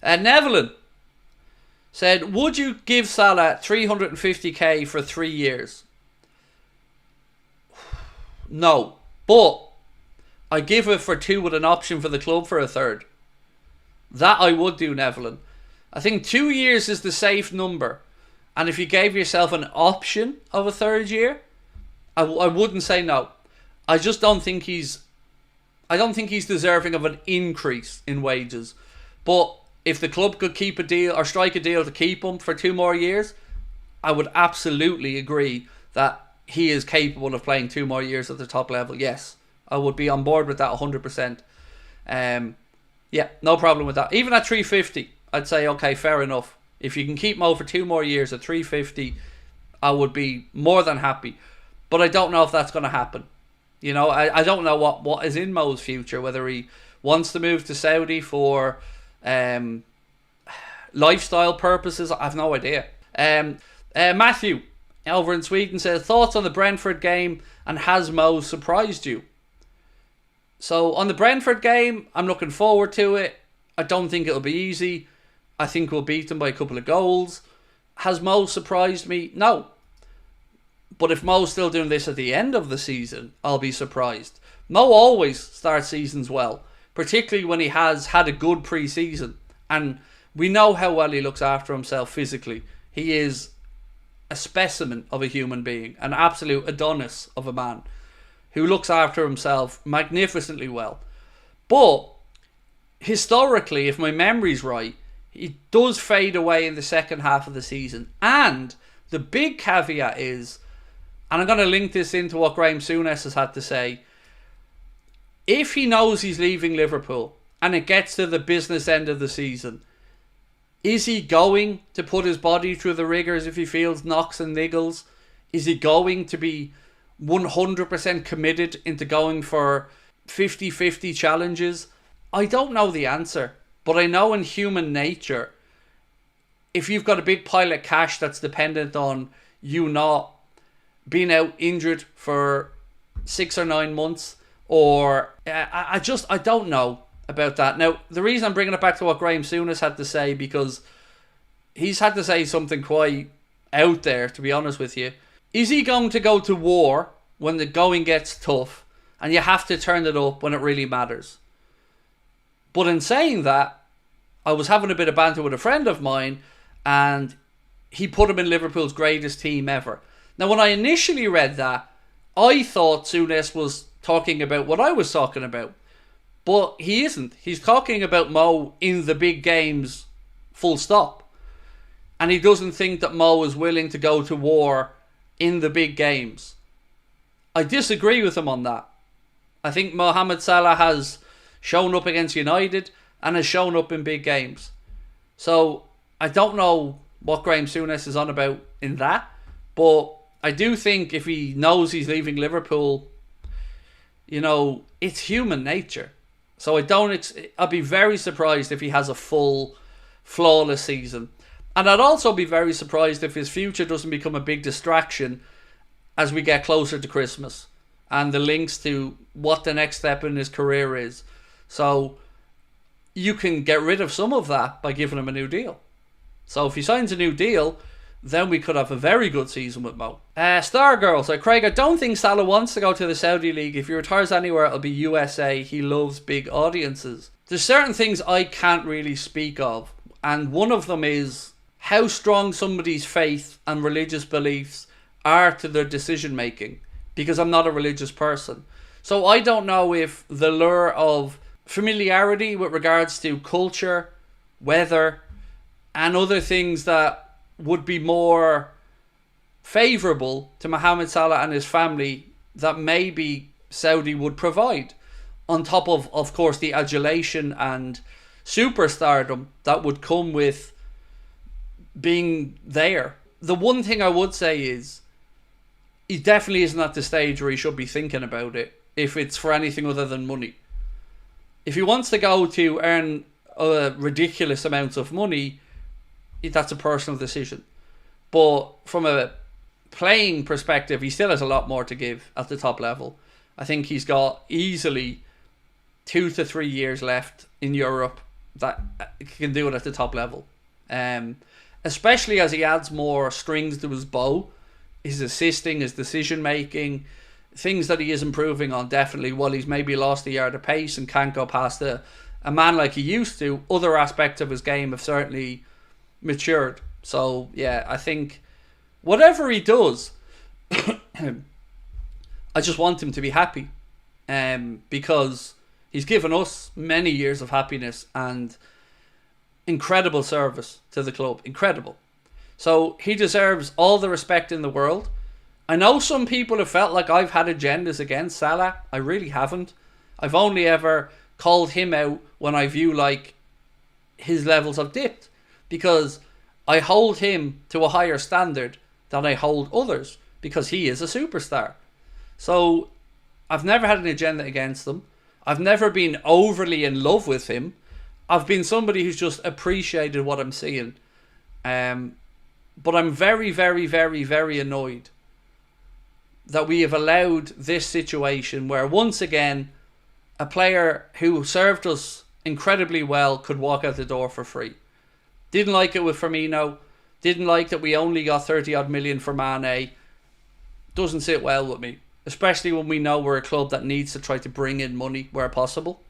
Nevlin said, would you give Salah 350k for 3 years? No. But I give it for 2 with an option for the club for a third. That I would do, Nevlin. I think 2 years is the safe number. And if you gave yourself an option of a third year, I wouldn't say no. I just don't think he's deserving of an increase in wages. But if the club could keep a deal or strike a deal to keep him for 2 more years, I would absolutely agree that he is capable of playing 2 more years at the top level. Yes, I would be on board with that 100%. Yeah, no problem with that. Even at 350, I'd say, okay, fair enough. If you can keep Mo for 2 more years at 350, I would be more than happy. But I don't know if that's going to happen. You know, I don't know what is in Mo's future, whether he wants to move to Saudi for lifestyle purposes. I have no idea. Matthew over in Sweden says, thoughts on the Brentford game, and has Mo surprised you? So on the Brentford game, I'm looking forward to it. I don't think it'll be easy. I think we'll beat them by a couple of goals. Has Mo surprised me? No. But if Mo's still doing this at the end of the season, I'll be surprised. Mo always starts seasons well, particularly when he has had a good pre-season. And we know how well he looks after himself physically. He is a specimen of a human being, an absolute Adonis of a man who looks after himself magnificently well. But historically, if my memory's right, he does fade away in the second half of the season. And the big caveat is, and I'm going to link this into what Graeme Souness has had to say, if he knows he's leaving Liverpool and it gets to the business end of the season, is he going to put his body through the rigours if he feels knocks and niggles? Is he going to be 100% committed into going for 50-50 challenges? I don't know the answer, but I know in human nature, if you've got a big pile of cash that's dependent on you not being out injured for 6 or 9 months, or I don't know about that. Now, the reason I'm bringing it back to what Graeme Souness had to say, because he's had to say something quite out there, to be honest with you. Is he going to go to war when the going gets tough and you have to turn it up when it really matters? But in saying that, I was having a bit of banter with a friend of mine, and he put him in Liverpool's greatest team ever. Now, when I initially read that, I thought Souness was talking about what I was talking about. But he isn't. He's talking about Mo in the big games, full stop. And he doesn't think that Mo is willing to go to war in the big games. I disagree with him on that. I think Mohamed Salah has shown up against United and has shown up in big games. So I don't know what Graeme Souness is on about in that. But I do think if he knows he's leaving Liverpool, you know, it's human nature. So I'd be very surprised if he has a full, flawless season. And I'd also be very surprised if his future doesn't become a big distraction as we get closer to Christmas and the links to what the next step in his career is. So you can get rid of some of that by giving him a new deal. So if he signs a new deal, then we could have a very good season with Mo. Stargirl, so Craig, I don't think Salah wants to go to the Saudi League. If he retires anywhere, it'll be USA. He loves big audiences. There's certain things I can't really speak of, and one of them is how strong somebody's faith and religious beliefs are to their decision making, because I'm not a religious person. So I don't know if the lure of familiarity with regards to culture, weather, and other things that would be more favourable to Mohamed Salah and his family that maybe Saudi would provide, on top of course, the adulation and superstardom that would come with being there. The one thing I would say is he definitely isn't at the stage where he should be thinking about it if it's for anything other than money. If he wants to go to earn ridiculous amounts of money, that's a personal decision. But from a playing perspective, he still has a lot more to give at the top level. I think he's got easily 2 to 3 years left in Europe that can do it at the top level. Especially as he adds more strings to his bow, his assisting, his decision making, things that he is improving on definitely. While he's maybe lost a yard of pace and can't go past a man like he used to, other aspects of his game have certainly matured. So yeah, I think whatever he does, I just want him to be happy, because he's given us many years of happiness and incredible service to the club. Incredible. So he deserves all the respect in the world. I know some people have felt like I've had agendas against Salah. I really haven't. I've only ever called him out when I view like his levels have dipped, because I hold him to a higher standard than I hold others, because he is a superstar. So I've never had an agenda against him. I've never been overly in love with him. I've been somebody who's just appreciated what I'm seeing. But I'm very, very, very, very annoyed that we have allowed this situation where once again a player who served us incredibly well could walk out the door for free. Didn't like it with Firmino. Didn't like that we only got 30 odd million for Mane. Doesn't sit well with me, especially when we know we're a club that needs to try to bring in money where possible.